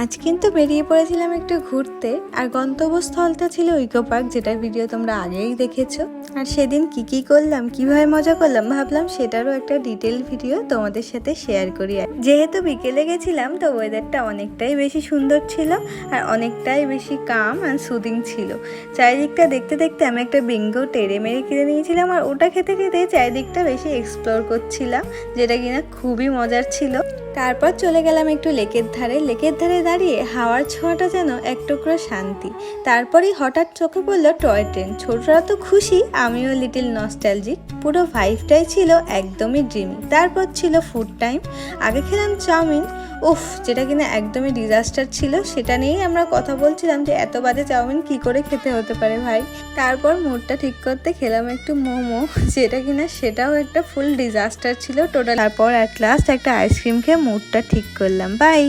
আজ কিন্তু বেরিয়ে পড়েছিলাম একটু ঘুরতে, আর গন্তব্যস্থলটা ছিল ইকো পার্ক, যেটার ভিডিও তোমরা আগেই দেখেছো। আর সেদিন কি করলাম, কিভাবে মজা করলাম, ভাবলাম সেটারও একটা ডিটেল ভিডিও তোমাদের সাথে শেয়ার করি। যেহেতু বিকেলে গেছিলাম, তো ওয়েদারটা অনেকটাই বেশি সুন্দর ছিল আর অনেকটাই বেশি কাম আর সুদিং ছিল। চারিদিকটা দেখতে দেখতে আমি একটা বিঙ্গো টেরে মেরে কিনে নিয়েছিলাম, আর ওটা খেতে খেতে চারিদিকটা বেশি এক্সপ্লোর করছিলাম, যেটা কিনা খুবই মজার ছিল। তারপর চলে গেলাম একটু লেকের ধারে দাঁড়িয়ে হাওয়ার ছোঁয়াটা যেন এক টুকরো শান্তি। তারপরেই হঠাৎ চোখে পড়লো টয় ট্রেন। ছোটরা তো খুশি, আমিও লিটিল নস্টালজিক। পুরো ভাইবটাই ছিল একদমই ড্রিমি। তারপর ছিল ফুড টাইম। আগে খেলাম চাউমিন, উফ, যেটা কিনা একদমই ডিজাস্টার ছিল। সেটা নিয়েই আমরা কথা বলছিলাম যে এত বাজে চাউমিন কি করে খেতে হতে পারে ভাই। তারপর মুডটা ঠিক করতে খেলাম একটু মোমো, যেটা কিনা সেটাও একটা ফুল ডিজাস্টার ছিল টোটাল। তারপর অ্যাট লাস্ট একটা আইসক্রিম খেয়ে মুডটা ঠিক করলাম। বাই।